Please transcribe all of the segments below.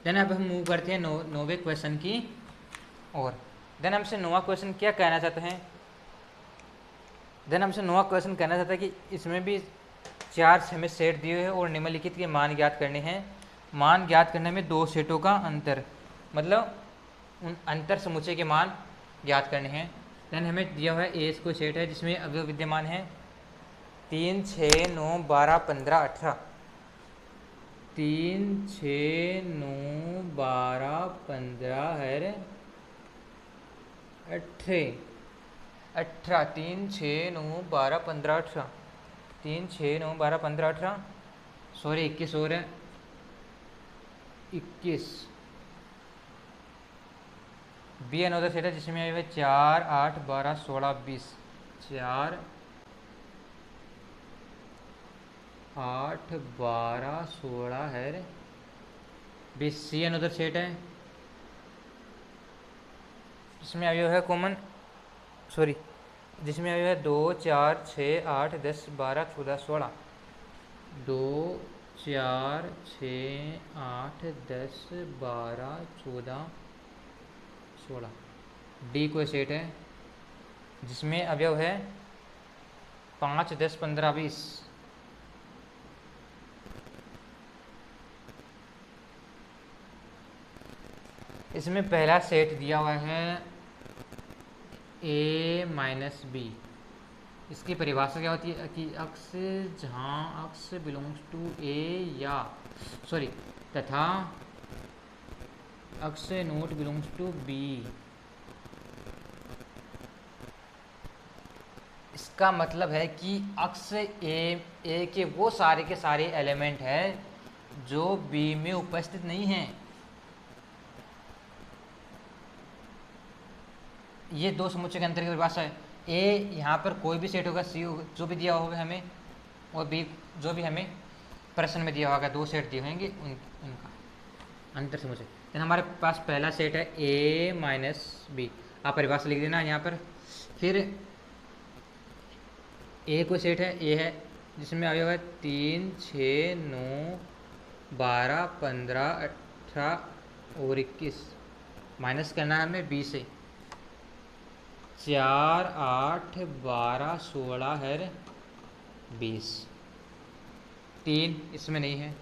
Then अब हम move करते हैं नौवे क्वेश्चन की और देन हमसे नौवा क्वेश्चन क्या कहना चाहते हैं। देन हमसे नौवा क्वेश्चन कहना चाहता है कि इसमें भी 4 हमें सेट दिए हैं और निम्नलिखित के मान ज्ञात करने हैं। मान ज्ञात करने में 2 सेटों का अंतर, मतलब उन अंतर समुच्चय के मान ज्ञात करने हैं। देन हमें दिया हुआ है ए कोई सेट है जिसमें अवयव विद्यमान है 3, 6, 9, 12, 15, 18। 3, 6, 9, 12, 15 है 18। 3, 6, 9, 12, 15, 18। 3, 6, 9, 12, 15, 18 सॉरी 21 और है 21। बी अनदर सेट है जिसमें आए हुए 4, 8, 12, 16, 20। 4, 8, 12, 16 है 20। सी अनदर सेट है जिसमें अवयव है कॉमन सॉरी जिसमें अवयव है 2, 4, 6, 8, 10, 12, 14, 16। 2, 4, 6, 8, 10, 12, 14, 16। डी कोई सेट है जिसमें अवयव है 5, 10, 15, 20। इसमें पहला सेट दिया हुआ है ए माइनस बी। इसकी परिभाषा क्या होती है कि अक्स जहाँ अक्स बिलोंग्स टू ए या सॉरी तथा अक्स नोट बिलोंग्स टू बी। इसका मतलब है कि अक्स ए के वो सारे के सारे एलिमेंट हैं जो बी में उपस्थित नहीं हैं। ये 2 समुच्चय के अंतर की परिभाषा है। ए यहाँ पर कोई भी सेट होगा, सी जो भी दिया होगा हमें, और बी जो भी हमें प्रश्न में दिया होगा 2 सेट दिए होंगे उनका अंतर समुच्चय। देन हमारे पास पहला सेट है ए माइनस बी। आप परिभाषा लिख देना यहाँ पर। फिर ए कोई सेट है ए है जिसमें अवयव है 3, 6, 9, 12, 15, 18 और 21। माइनस करना है हमें बी से। 4, 8, 12, 16 है 20। 3 इसमें नहीं है,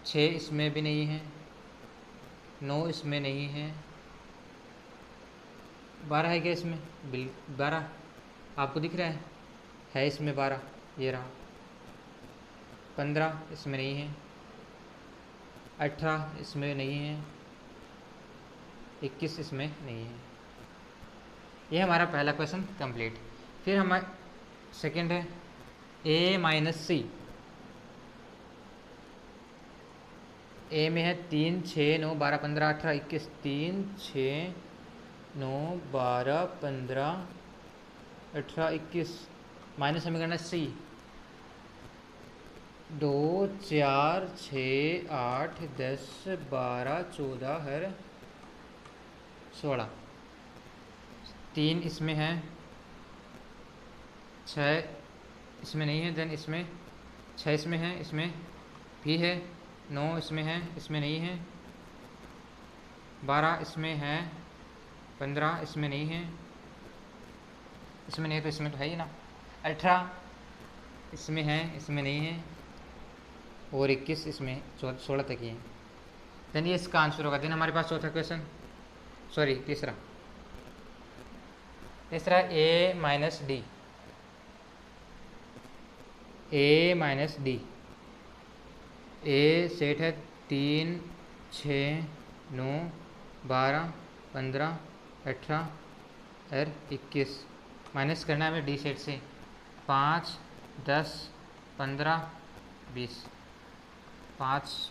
6 इसमें भी नहीं है, 9 इसमें नहीं है, 12 है क्या इसमें? 12 आपको दिख रहा है इसमें 12, ये रहा। 15 इसमें नहीं है, 18 इसमें नहीं है, 21 इसमें नहीं है। ये हमारा पहला क्वेश्चन कंप्लीट। फिर हमारा सेकंड है ए माइनस सी। ए में है 3, 6, 9, 12, 15, 18, 21। 3, 6, 9, 12, 15, 18, 21। माइनस हमें करना सी। 2, 4, 6, 8, 10, 12, 14 है 16। 3 इसमें है, 6 इसमें नहीं है, देन इसमें 6 इसमें है, इसमें भी है, 9 इसमें है, इसमें नहीं है, 12 इसमें है, 15 इसमें नहीं है, इसमें नहीं है तो इसमें तो है ही ना। 18 इसमें है, इसमें नहीं है, और 21 इसमें 16 तक ही है। देन ये इसका आंसर होगा। देन हमारे पास चौथा क्वेश्चन सॉरी तीसरा A minus D. A minus D A set है 3, 6, 9, 12, 15, 18 और 21। माइनस करना है हमें डी सेट से 5, 10, 15, 20। 5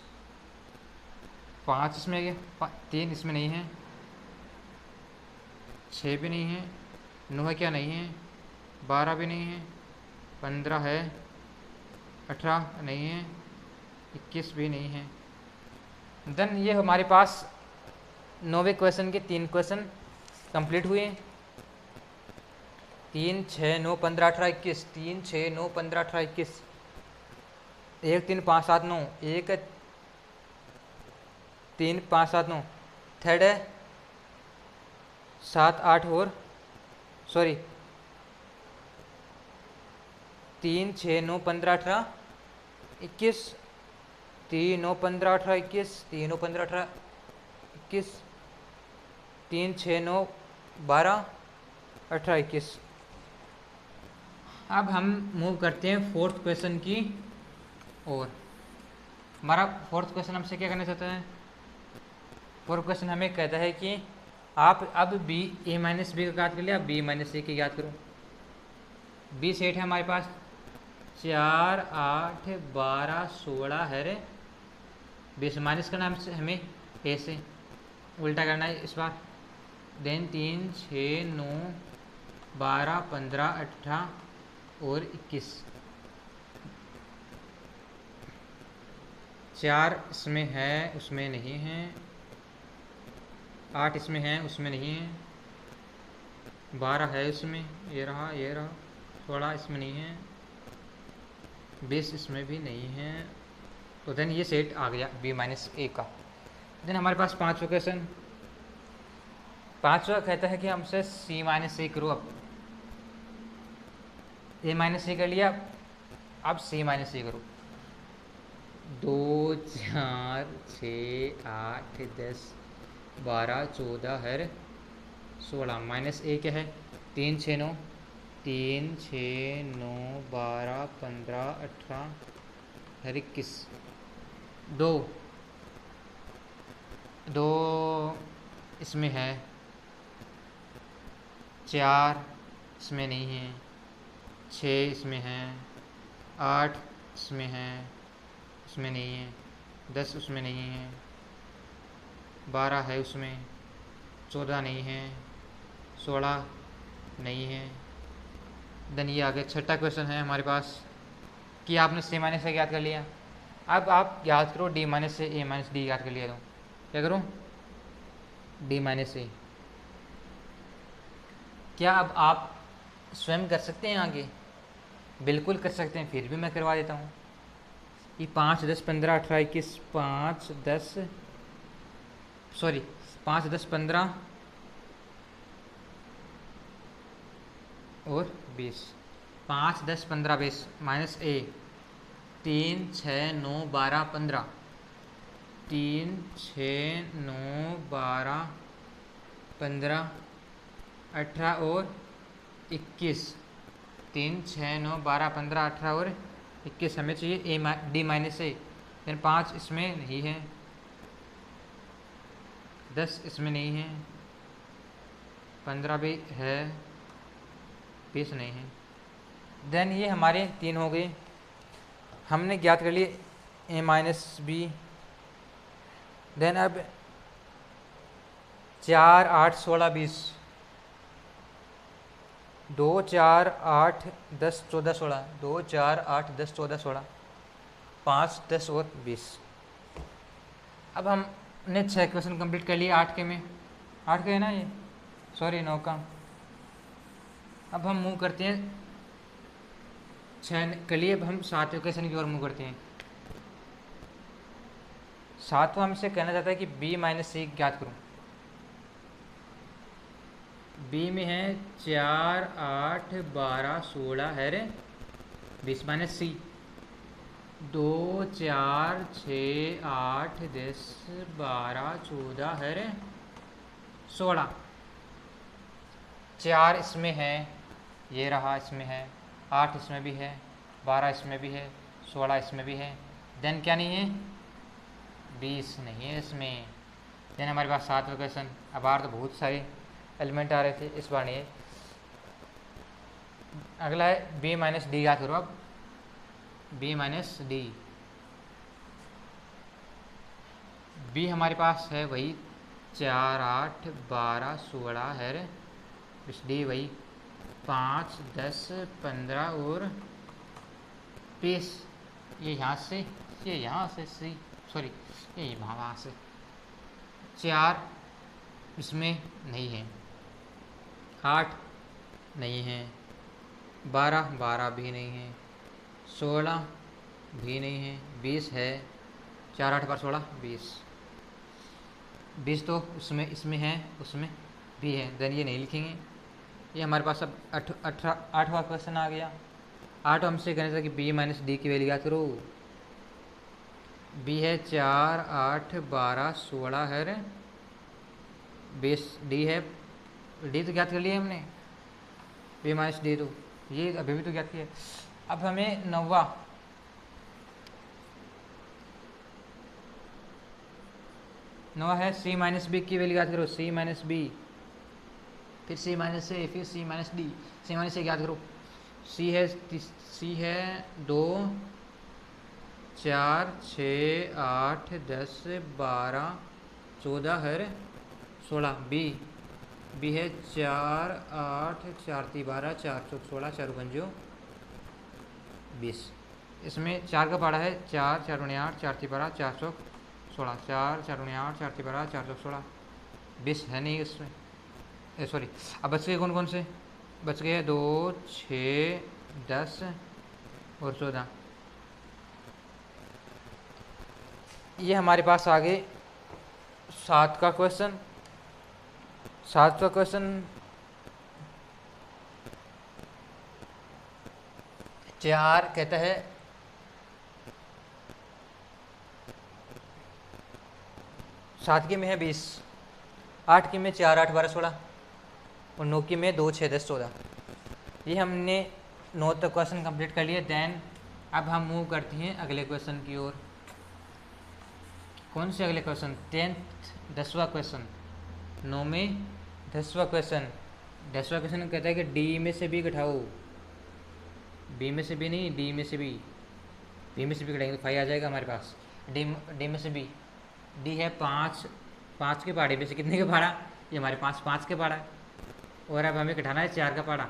इसमें गया, 3 इसमें नहीं है, 6 भी नहीं है, 9 है क्या नहीं है, 12 भी नहीं है, 15 है, 18 नहीं है, 21 भी नहीं है। देन ये हमारे पास 9वें क्वेश्चन के 3 क्वेश्चन कंप्लीट हुए। 3, 6, 9, 15, 18, 21। 3, 6, 9, 15, 18, 21। 1, 3, 5, 7, 9। 1, 3 5 7 9, थर्ड है 7 8 और सॉरी 3 6 9 15 18 21, 3 9 15 18 21, 3 9 15 18 21, 3 6 9 12 18 21। अब हम मूव करते हैं फोर्थ क्वेश्चन की और। हमारा फोर्थ क्वेश्चन हमसे क्या करना चाहता है? फोर्थ क्वेश्चन हमें कहता है कि आप अब बी ए माइनस बी का याद कर लिया, अब बी माइनस ए की याद करो। बी सेट है हमारे पास 4 8 12 16 है रे 20, माइनस करना हमें ए से, उल्टा करना है इस बार। देन 3 6 9 12 15 18 और 21। 4 इसमें है उसमें नहीं है, 8 इसमें है उसमें नहीं है, 12 है इसमें, ये रहा 16 इसमें नहीं है, 20 इसमें भी नहीं है। तो देन ये सेट आ गया बी माइनस ए का। देन हमारे पास पाँचवा क्वेश्चन, पाँचवा कहता है कि हमसे सी माइनस ए करो। अब ए माइनस ए कर लिया, अब सी माइनस ए करो। 2 4 6 8 10 12 14 है 16, माइनस ए क्या है 3 6 9, 3 6 9 12 15 18 है 21। 2 इसमें है, 4 इसमें नहीं है, 6 इसमें है, 8 इसमें है उसमें नहीं है, 10 उसमें नहीं है, 12 है उसमें, 14 नहीं है, 16 नहीं है। देन ये आगे छठा क्वेश्चन है हमारे पास कि आपने सी माइनस से याद कर लिया। अब आप याद करो डी माइनस से ए माइनस डी याद कर लिया। तो क्या करूँ? डी माइनस ए। क्या अब आप स्वयं कर सकते हैं आगे? बिल्कुल कर सकते हैं, फिर भी मैं करवा देता हूँ। ये 5 10 15 18 21, 5 10 15 और 20, 5 10 15 20 माइनस ए 3 6 9 12 15, 3 6 9 12 15 18 और 21, 3 6 9 12 15 18 और 21 हमें चाहिए A D minus A. Then 5 इसमें नहीं है, 10 इसमें नहीं है, 15 भी है, 20 नहीं है। देन ये हमारे 3 हो गए, हमने ज्ञात कर लिए ए माइनस बी। देन अब 4 8 16 20, 2 4 8 10 14 16, 2 4 8 10 14 16, 5 10 और 20। अब हमने 6 क्वेश्चन कंप्लीट कर लिए 8 के में, 8 के है ना ये, सॉरी 9 का। अब हम मूव करते हैं 6 के लिए, अब हम 7वें क्वेश्चन की ओर मूव करते हैं। 7वां हमसे कहना चाहता है कि बी माइनस सी ज्ञात करूँ। बी में है 4 8 12 16 है रे 20 माइनस सी 2 4 6 8 10 12 14 है रे 16। 4 इसमें है, ये रहा इसमें है, 8 इसमें भी है, 12 इसमें भी है, 16 इसमें भी है। देन क्या नहीं है? 20 नहीं है इसमें। देन हमारे पास 7वां क्वेश्चन। अब बार तो बहुत सारे एलिमेंट आ रहे थे, इस बार नहीं है। अगला है बी माइनस डी याद करो। अब बी माइनस डी, बी हमारे पास है वही 4 8 12 16 है रे, डी वही 5 10 15 और 20। ये यहाँ से, ये यहाँ से सी, सॉरी ये वहाँ से। 4 इसमें नहीं है, 8 नहीं है, 12 भी नहीं है, 16 भी नहीं है, 20 है। 4 8 12 16 20। 20 तो उसमें इसमें है, उसमें भी है, देन ये नहीं लिखेंगे। ये हमारे पास अब 8वां क्वेश्चन आ गया। 8 हमसे कहने था कि b माइनस डी की वैल्यू याद करो। b है 4, 8, 12, 16 है 20, d है, d तो ज्ञात कर लिया हमने, b माइनस डी तो ये अभी भी तो ज्ञात किया। अब हमें 9वां है c माइनस बी की वैल्यू याद करो। c माइनस बी, फिर c माइनस ए, फिर c minus D. c minus A याद करो, c है 2, 4, 6, 8, 10, 12, 14 है 16। बी है 4, 8, 4 × 12, 4 × 16, 4 × 20। इसमें 4 का पहाड़ा है 4, 4 × 8, 4 × 12, 4 × 16, 4, 4 × 8, 4 × 12, 4 × 16, 20 है नहीं उसमें, सॉरी। अब बच गए कौन कौन से? बच गए 2, 6, 10 और 14। ये हमारे पास आ गए 7 का क्वेश्चन। 7 का क्वेश्चन 4 कहता है 7 की में है 20, 8 की में 4, 8, 12, 16 और 9 की में 2, 6, 10, 14। ये हमने 9 तक क्वेश्चन कंप्लीट कर लिए। देन अब हम मूव करते हैं अगले क्वेश्चन की ओर। कौन से अगले क्वेश्चन? 10वां क्वेश्चन। 9 में 10वां क्वेश्चन। 10वां क्वेश्चन कहता है कि डी में से बी घटाओ। बी में से बी नहीं, डी में से बी। बी में से बी घटाएंगे तो 5 आ जाएगा हमारे पास। डी में से बी, डी है 5 के पहाड़े में से कितने के पहाड़ा? ये हमारे पास 5 के पहाड़ा है। और अब हमें घटाना है 4 का पहाड़ा।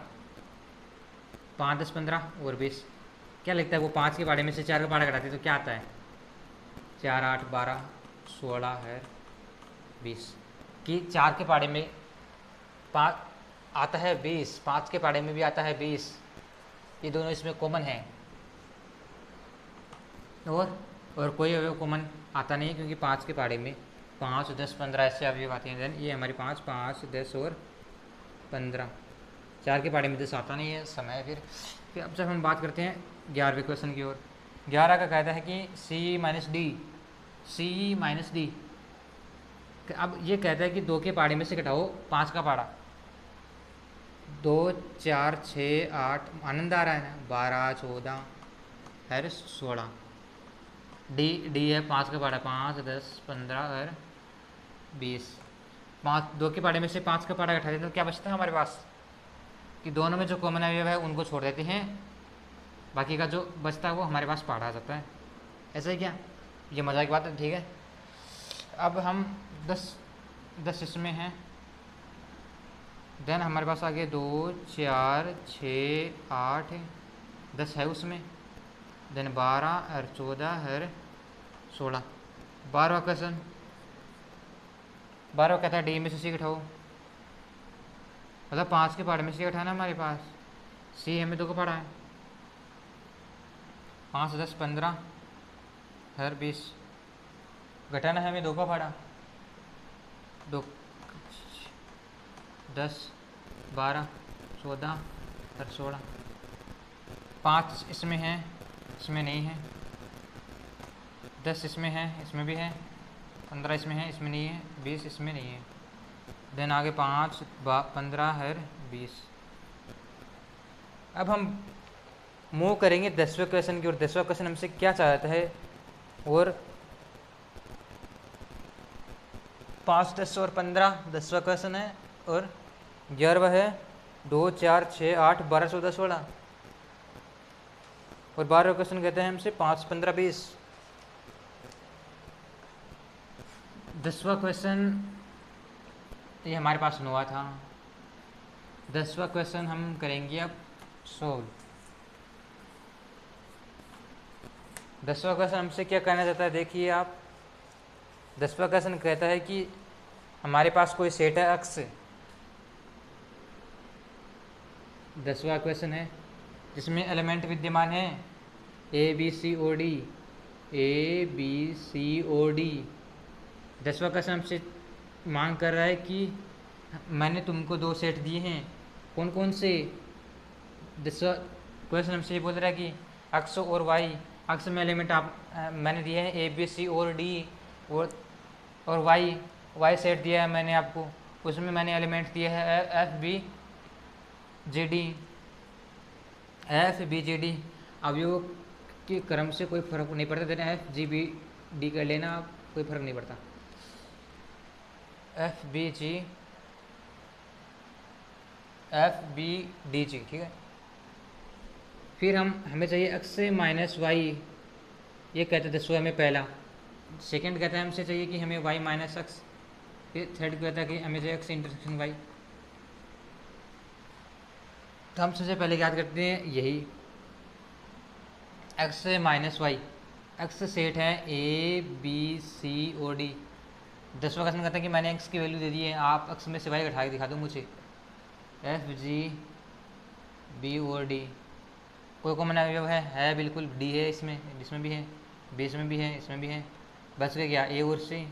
5, 10, 15 और 20। क्या लगता है वो 5 के पहाड़े में से 4 का पहाड़ा घटाते तो क्या आता है? 4, 8, 12, 16 है 20। कि 4 के पहाड़े में 5 आता है 20, 5 के पहाड़े में भी आता है 20। ये दोनों इसमें कॉमन है। और कोई अवयव कॉमन आता नहीं, क्योंकि 5 के पहाड़े में 5, 10, 15 ऐसे अवयव आते हैं। देन ये हमारी 5, 10 और 15। 4 के पहाड़े में 10 आता नहीं है समय। फिर अब जब हम बात करते हैं 11वें क्वेश्चन की ओर। 11 का कहता है कि c माइनस डी। अब ये कहता है कि 2 के पहाड़े में से घटाओ 5 का पहाड़ा। 2, 4, 6, 8, आनंद आ रहा है ना, 12, 14 है 16। डी है 5 का पहाड़ा, 5, 10, 15 और 20। 2 के पहाड़े में से 5 का पहाड़ा घटा देते तो क्या बचता है हमारे पास? कि दोनों में जो कॉमन अवयव है उनको छोड़ देते हैं, बाकी का जो बचता है वो हमारे पास पहाड़ा आ जाता है। ऐसा ही क्या? ये मज़ा की बात है, ठीक है। अब हम 10 इसमें हैं। देन हमारे पास आगे 2, 4, 6, 8, 10 है उसमें। देन 12 और 14 और 16। 12वां क्वेश्चन। 12 कहता है डी में से सी घटाओ। मतलब 5 के पहाड़े में से घटाना हमारे पास। सी हमें 2 का पहाड़ा है। 5, 10, 15 और 20। घटाना है हमें 2 का पहाड़ा। 2, 10, 12, 14 और 16। 5 इसमें है, इसमें नहीं है। 10 इसमें है, इसमें भी है। 15 इसमें है, इसमें नहीं है। 20 इसमें नहीं है। देन आगे 5, 15 और 20। अब हम मूव करेंगे 10वें क्वेश्चन की ओर। 10वां क्वेश्चन हमसे क्या चाहता है? और 5, 10 और 15 10वां क्वेश्चन है। और 11वां है 2, 4, 6, 8, 12, 14, 16। और 12वां क्वेश्चन कहते हैं हमसे 5, 15, 20। 10वां क्वेश्चन ये हमारे पास 9वां था। 10वां क्वेश्चन हम करेंगे अब सोल्व। 10वां क्वेश्चन हमसे क्या कहना चाहता है? देखिए आप, 10वां क्वेश्चन कहता है कि हमारे पास कोई सेट है अक्स। 10वां क्वेश्चन है जिसमें एलिमेंट विद्यमान है A B C O D. 10वां क्वेश्चन हमसे मांग कर रहा है कि मैंने तुमको दो सेट दिए हैं, कौन कौन से। दूसरा क्वेश्चन हमसे ये बोल रहा है कि एक्स और वाई, एक्स में एलिमेंट आप मैंने दिए हैं ए बी सी और डी, और वाई सेट दिया है मैंने आपको, उसमें मैंने एलिमेंट दिए हैं एफ बी जे डी। अवयवों के क्रम से कोई फर्क नहीं पड़ता, देना एफ जी बी डी कर लेना, कोई फर्क नहीं पड़ता। एफ बी डी जी, ठीक है। फिर हमें चाहिए एक्स से माइनस वाई, ये कहते थे हमें पहला। सेकंड कहता है हमसे चाहिए कि हमें वाई माइनस एक्स। फिर थर्ड कहता है कि हमें चाहिए एक्स इंटरसेक्शन वाई। तो हम सबसे पहले याद करते हैं यही एक्स से माइनस वाई। एक्स सेट है ए बी सी और डी। 10वां क्वेश्चन कहता है कि मैंने एक्स की वैल्यू दे दी है, आप एक्स में से वाई घटा के दिखा दो मुझे। एफ जी बी और डी, कोई कॉमन अवयव है बिल्कुल, डी है इसमें भी है, बी इसमें भी है, इसमें भी है, बस गया क्या ए और सी।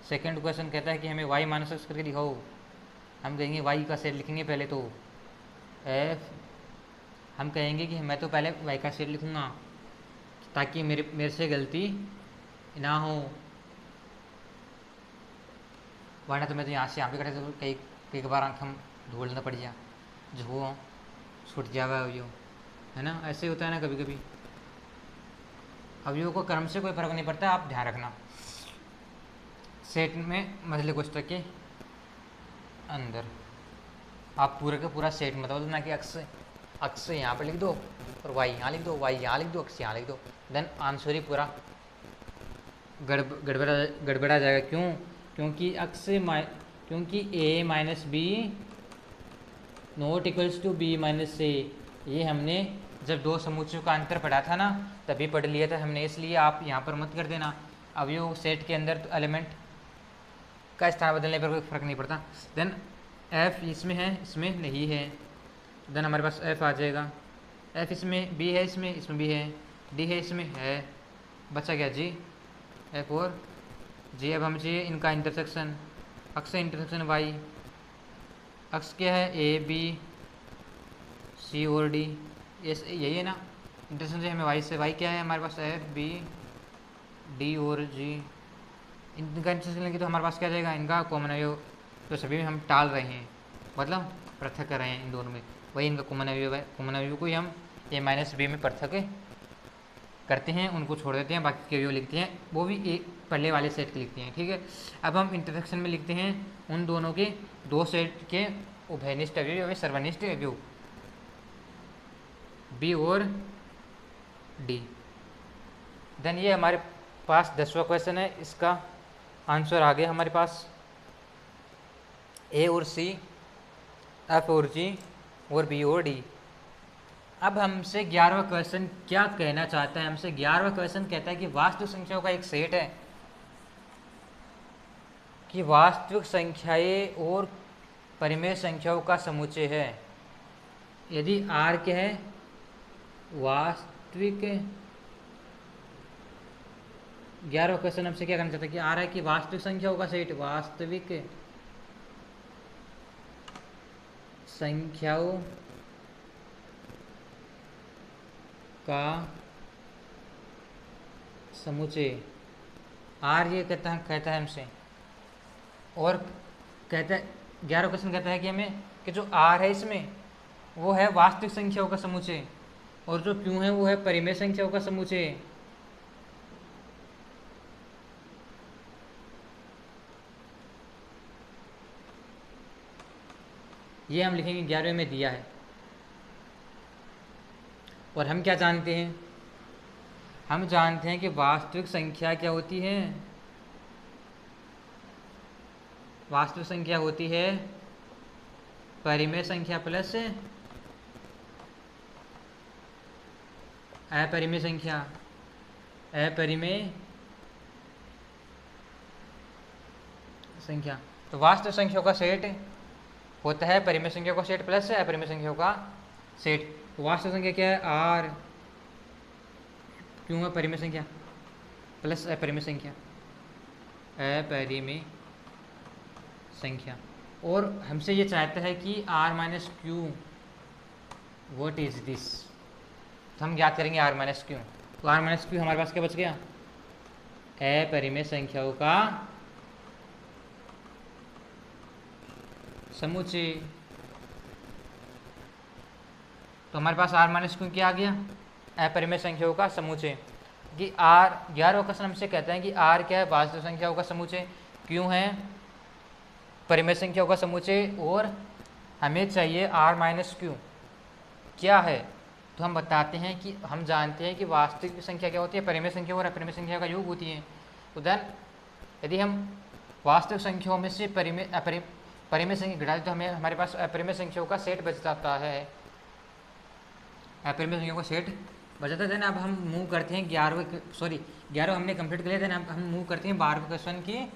सेकंड क्वेश्चन कहता है कि हमें वाई माइनस एक्स करके दिखाओ। हम कहेंगे वाई का सेट लिखेंगे पहले, तो एफ हम कहेंगे कि मैं तो पहले वाई का सेट लिखूंगा ताकि मेरे से गलती ना हो, वरना तो मैं तो यहाँ से यहाँ पे खड़े तो कई बार आँख हम ढूंढना पड़ जा, जो छूट जावा अवयव, है ना। ऐसे होता है ना कभी कभी। अवयवों को क्रम से कोई फर्क नहीं पड़ता, आप ध्यान रखना। सेट में मसले कोष्ठक के अंदर आप पूरे का पूरा सेट मत बदलो, ना कि अक्स यहाँ पर लिख दो और वाई यहाँ लिख दो, वाई यहाँ लिख दो, अक्स यहाँ लिख दो, देन आंसर ही पूरा गड़बड़ा जाएगा। क्यों? क्योंकि A minus B not equals to B minus A, ये हमने जब दो समुच्चयों का अंतर पढ़ा था ना तभी पढ़ लिया था हमने, इसलिए आप यहाँ पर मत कर देना। अवयव सेट के अंदर तो एलिमेंट का स्थान बदलने पर कोई फर्क नहीं पड़ता। देन एफ इसमें है, इसमें नहीं है, देन हमारे पास एफ आ जाएगा। एफ इसमें, बी है इसमें भी है, डी है इसमें है, बचा गया जी, एफ और जी। अब हम चाहिए इनका इंटरसेक्शन, अक्स से इंटरसेक्शन वाई। अक्स क्या है ए बी सी और डी, यही है ना। इंटरसेक्शन से हमें वाई से, वाई क्या है हमारे पास एफ बी डी और जी। इनका इंटरसेक्शन लेंगे तो हमारे पास क्या जाएगा, इनका कॉमन अवयव, तो सभी में हम टाल रहे हैं, मतलब पृथक कर रहे हैं इन दोनों में, वही इनका कॉमन अवयव है। कॉमन अवयव को ही हम ए माइनस बी में पृथक करते हैं, उनको छोड़ देते हैं, बाकी के अवयव लिखते हैं, वो भी एक पहले वाले सेट के लिखते हैं, ठीक है। अब हम इंटरसेक्शन में लिखते हैं उन दोनों के दो सेट के उभयनिष्ठ अवयव, सर्वनिष्ठ अवयव बी और डी। देन ये हमारे पास 10वां क्वेश्चन है, इसका आंसर आ गया हमारे पास। ए और सी, एफ और जी और बी और डी। अब हमसे 11वां क्वेश्चन क्या कहना चाहता है, हमसे 11वां क्वेश्चन कहता है कि वास्तविक संख्याओं का एक सेट है, कि वास्तविक संख्याएं और परिमेय संख्याओं का समुच्चय है। यदि आर क्या है, वास्तविक, 11वां क्वेश्चन हमसे क्या करना चाहता है कि आर है कि वास्तविक संख्याओं का सेट, वास्तविक संख्याओं का समुच्चय। आर ये कहता है हमसे, और कहता है 11वां क्वेश्चन कहता है कि हमें कि जो आर है इसमें वो है वास्तविक संख्याओं का समुच्चय, और जो क्यू है वो है परिमेय संख्याओं का समुच्चय। ये हम लिखेंगे 11वें में दिया है। और हम क्या जानते हैं, हम जानते हैं कि वास्तविक संख्या क्या होती है, वास्तविक संख्या होती है परिमेय संख्या प्लस अपरिमेय संख्या, अपरिमेय संख्या। तो वास्तविक संख्याओं का सेट होता है परिमेय संख्या का सेट प्लस अपरिमेय संख्याओं का सेट। वास्तविक संख्या क्या है, आर, क्यों है परिमेय संख्या प्लस अपरिमेय संख्या, अपरिमेय संख्या। और हमसे ये चाहता है कि r minus Q what is this, तो हम याद करेंगे r माइनस क्यू। तो r माइनस क्यू हमारे पास क्या बच गया, अपरिमेय संख्याओं का समुच्चय। तो हमारे पास r माइनस क्यू क्या आ गया, अपरिमेय संख्याओं का समुच्चय। कि r 11वां क्वेश्चन हमसे कहता है कि r क्या है, वास्तविक संख्याओं का समुच्चय, क्यों है परिमेय संख्याओं का समुच्चय, और हमें चाहिए r माइनस क्यू क्या है। तो हम बताते हैं कि हम जानते हैं कि वास्तविक संख्या क्या होती है, परिमेय संख्या और अपरिमेय संख्या का योग होती है। तो देन यदि हम वास्तविक संख्याओं में से परिमेय संख्या घटाएं तो हमें हमारे पास अपरिमेय संख्याओं का सेट बच जाता है, अपरिमेय संख्याओं का सेट बच जाता है। देन अब हम मूव करते हैं 11 हमने कंप्लीट कर लिया। देन अब हम मूव करते हैं 12वें क्वेश्चन की।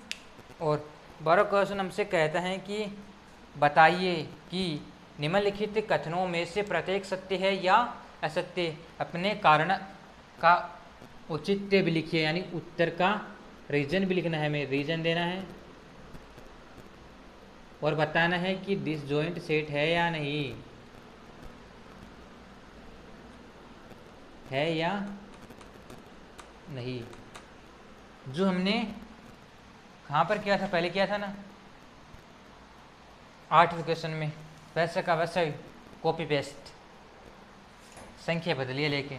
और 12वां क्वेश्चन हमसे कहता है कि बताइए कि निम्नलिखित कथनों में से प्रत्येक सत्य है या असत्य, अपने कारण का औचित्य भी लिखिए, यानी उत्तर का रीजन भी लिखना है, हमें रीजन देना है और बताना है कि डिसजॉइंट सेट है या नहीं, है या नहीं। जो हमने कहाँ पर किया था, पहले किया था ना 8वें क्वेश्चन में, वैसे का वैसे कॉपी पेस्ट, संख्या बदलिए लेके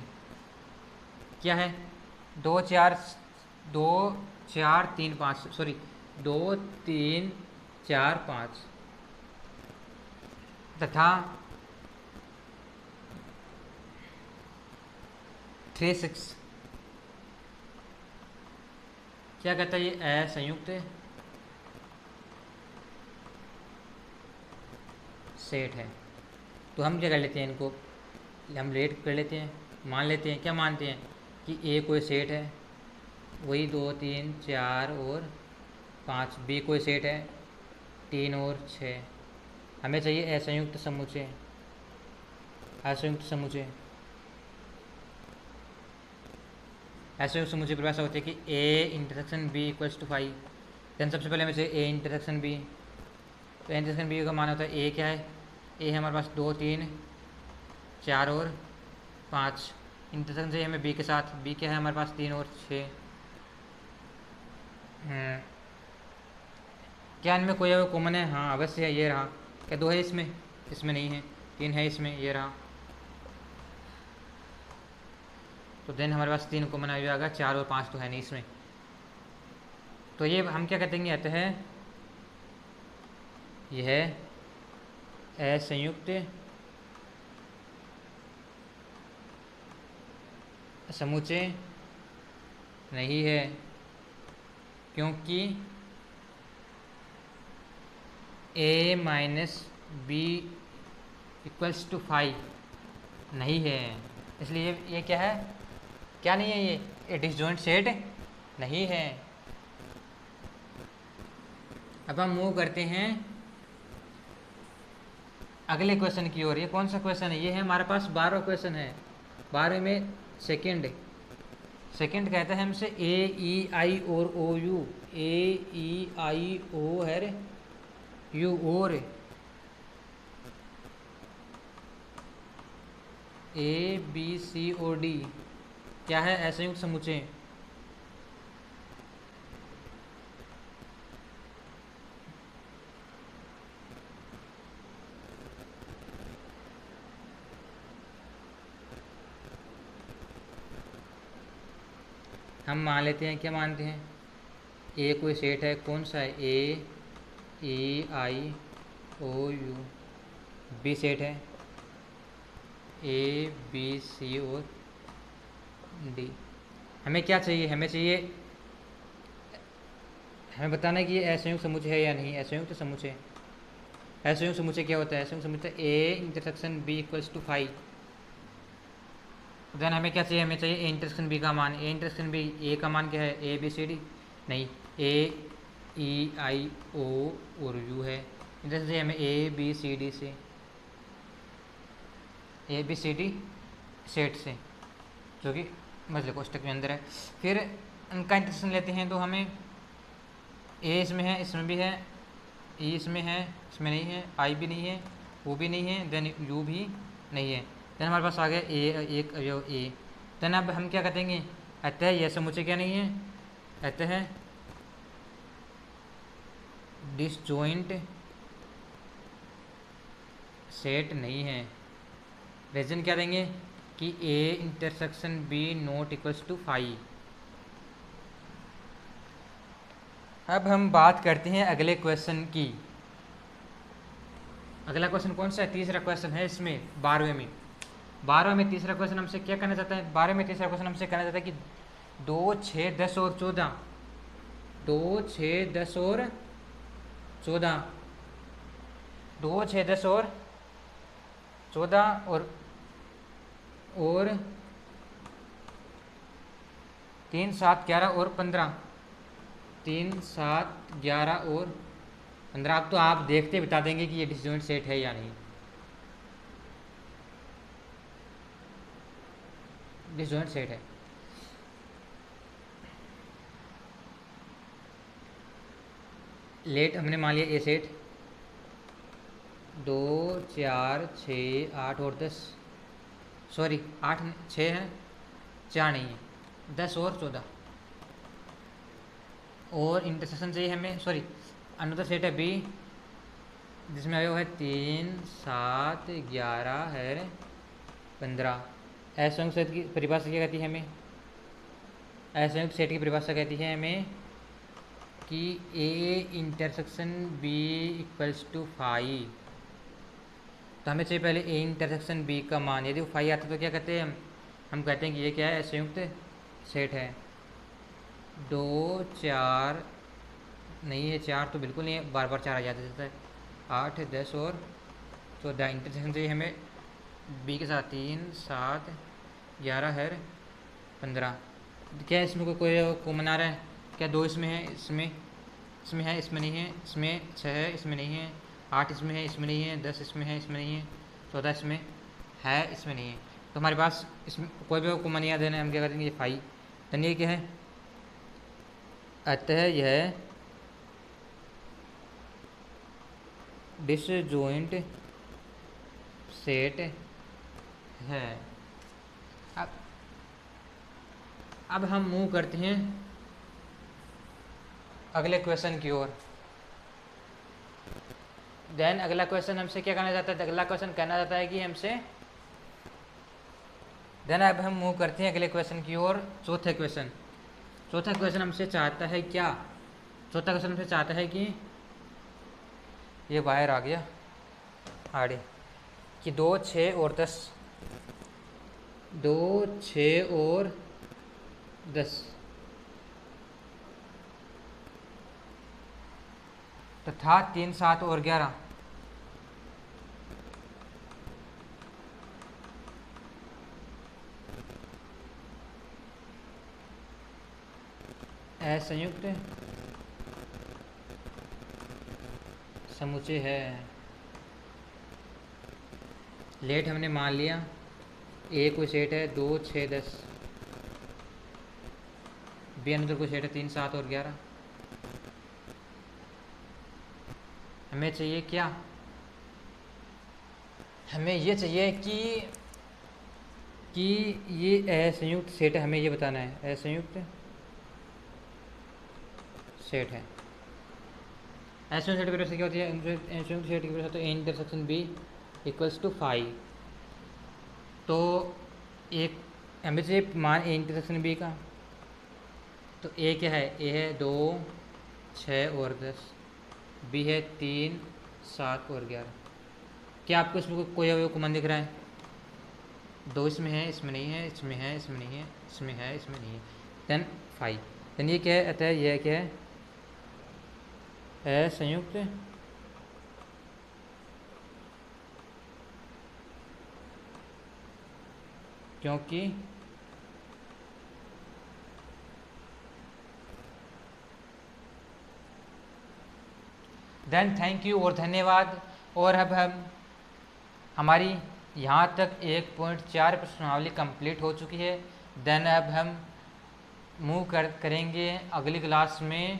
क्या है 2 4 3 5 सॉरी 2 3 4 5 तथा 3 6 क्या कहता है, ये असंयुक्त सेट है। तो हम क्या कर लेते हैं, इनको हम लेट कर लेते हैं, मान लेते हैं, क्या मानते हैं कि ए कोई सेट है, वही 2 3 4 और 5, बी कोई सेट है 3 और 6। हमें चाहिए असंयुक्त समुच्चय, असंयुक्त समुच्चय। असंयुक्त समुच्चय परिभाषा होती है कि A intersection B equals to 5। Then सबसे पहले हमें चाहिए ए इंटरसेक्शन बी। तो ए इंटरसेक्शन बी का मान होता है ए क्या है, ए है हमारे पास 2 3 4 और 5, इंटरसेक्शन चाहिए हमें बी के साथ, बी क्या है हमारे पास 3 और 6। क्या इनमें कोई कॉमन है, हाँ अवश्य है, ये रहा। क्या 2 है इसमें, इसमें नहीं है, 3 है इसमें, ये रहा। तो देन हमारे पास 3 कॉमन आ जाएगा, 4 और 5 तो है नहीं इसमें। तो ये हम क्या कहते हैं, यह है यह असंयुक्त समुच्चय नहीं है, क्योंकि a minus B equals to 5 नहीं है। इसलिए ये क्या है, क्या नहीं है, ये डिसजॉइंट सेट नहीं है। अब हम मूव करते हैं अगले क्वेश्चन की ओर। ये कौन सा क्वेश्चन है, ये है हमारे पास 12वां क्वेश्चन है। 12वें में सेकंड कहता है हमसे ए ई आई और ओ यू, ए ई आई ओ है यू और ए बी सी और डी क्या है, असंयुक्त समुच्चय। हम मान लेते हैं, क्या मानते हैं, ए कोई सेट है, कौन सा है, ए ई आई ओ यू, बी सेट है ए बी सी और डी। हमें क्या चाहिए, हमें बताना है कि ये असंयुक्त समुच्चय है या नहीं। असंयुक्त समुच्चय, असंयुक्त समुच्चय क्या होता है, असंयुक्त समुच्चय A intersection B equals to 5। Then हमें क्या चाहिए, हमें चाहिए ए इंटरसेक्शन बी का मान। ए इंटरसेक्शन बी, ए का मान क्या है, ए बी सी डी नहीं, ए ई आई ओ और यू है। इंटरसेक्शन चाहिए हमें ए बी सी डी से, A B C D set से, जो कि मतलब कोष्टक के अंदर है। फिर इनका इंटरसेक्शन लेते हैं तो हमें ए इसमें है, इसमें भी है, ई इसमें है, इसमें नहीं है, आई भी नहीं है, वो भी नहीं है, देन यू भी नहीं है। देन हमारे पास आ गया ए, एक अवयव ए। देन अब हम क्या करेंगे, अतः यह समुच्चय क्या नहीं है, अतः डिसजॉइंट सेट नहीं है। रीजन क्या देंगे कि A intersection B not equals to 5। अब हम बात करते हैं अगले क्वेश्चन की। अगला क्वेश्चन कौन सा है, तीसरा क्वेश्चन है इसमें 12वें में। 12वें में तीसरा क्वेश्चन हमसे क्या करना चाहता है, 12वें में तीसरा क्वेश्चन हमसे कहना चाहता है कि 2, 6, 10 और 14, 2, 6, 10 और 14, 2, 6, 10 और 14 और 3, 7, 11 और 15, 3, 7, 11 और 15। अब तो आप देखते बता देंगे कि ये डिसजॉइंट सेट है या नहीं। डिसजॉइंट सेट है। लेट हमने मान लिया ए सेट, 2, 4, 6, 8 और 10, सॉरी 8, 6 है, 4 नहीं है, 10 और 14। और इंटरसेक्शन चाहिए हमें, सॉरी अनदर सेट है बी जिसमें अवयव है 3, 7, 11 है 15। असंयुक्त सेट की परिभाषा क्या कहती है हमें, असंयुक्त सेट की परिभाषा कहती है हमें कि A intersection B equals to 5। तो हमें चाहिए पहले ए इंटरसेक्शन बी का मान, यदि वो 5 आता है तो क्या कहते हैं हम कहते हैं कि ये क्या है, संयुक्त सेट है। 2, 4 नहीं है, 4 तो बिल्कुल नहीं है, बार बार 4 आ जाता है, 8, 10 और 14। इंटरसेक्शन चाहिए हमें बी के साथ, 3, 7, 11 है 15। क्या इसमें कोई कॉमन आ रहा है, क्या 2 इसमें है, इसमें है, इसमें नहीं है, इसमें 6 है, इसमें नहीं है, 8 इसमें है, इसमें नहीं है, 10 इसमें है, इसमें नहीं है, 14 इसमें है, इसमें नहीं है। तो हमारे पास इसमें कोई भी कॉमन नहीं आ देना, हम क्या करेंगे, ये 5। तो ये क्या है, अतः यह डिसजॉइंट सेट है। अब हम मूव करते हैं अगले क्वेश्चन की ओर। देन अगला क्वेश्चन हमसे क्या कहना चाहता है, अगला क्वेश्चन कहना चाहता है कि हमसे, देन अब हम मूव करते हैं अगले क्वेश्चन की ओर। चौथा क्वेश्चन हमसे चाहता है क्या, चौथा क्वेश्चन हमसे चाहता है कि ये बाहर आ गया आड़े, कि 2, 6 और 10, 2, 6 और 10 तथा 3, 7 और 11 असंयुक्त समुच्चय है। लेट हमने मान लिया ए कोई सेट है 2, 6, 10, बी अंदर कोई सेट है 3, 7 और 11। हमें चाहिए क्या, हमें ये चाहिए कि ये असंयुक्त सेट है, हमें ये बताना है असंयुक्त सेट है। असंयुक्त सेट की वजह से क्या होती है, असंयुक्त सेट की वजह से तो A intersection B equals to 5। तो एक हमें चाहिए मान ए इंटरसेक्शन बी का, तो ए क्या है, ए है 2, 6 और 10, बी है 3, 7 और 11। क्या आपको इसमें कोई अवयव कॉमन दिख रहा है, 2 इसमें है, इसमें नहीं है, इसमें है, इसमें नहीं है, इसमें है, इसमें नहीं है, देन 5। देन ये क्या है, अतः यह क्या है, असंयुक्त क्योंकि देन थैंक यू और धन्यवाद। और अब हम हमारी यहाँ तक 1.4 प्रश्नावली कंप्लीट हो चुकी है। देन अब हम मूव करेंगे अगली क्लास में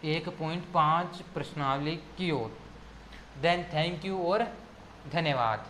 1.5 प्रश्नावली की ओर। देन थैंक यू और धन्यवाद।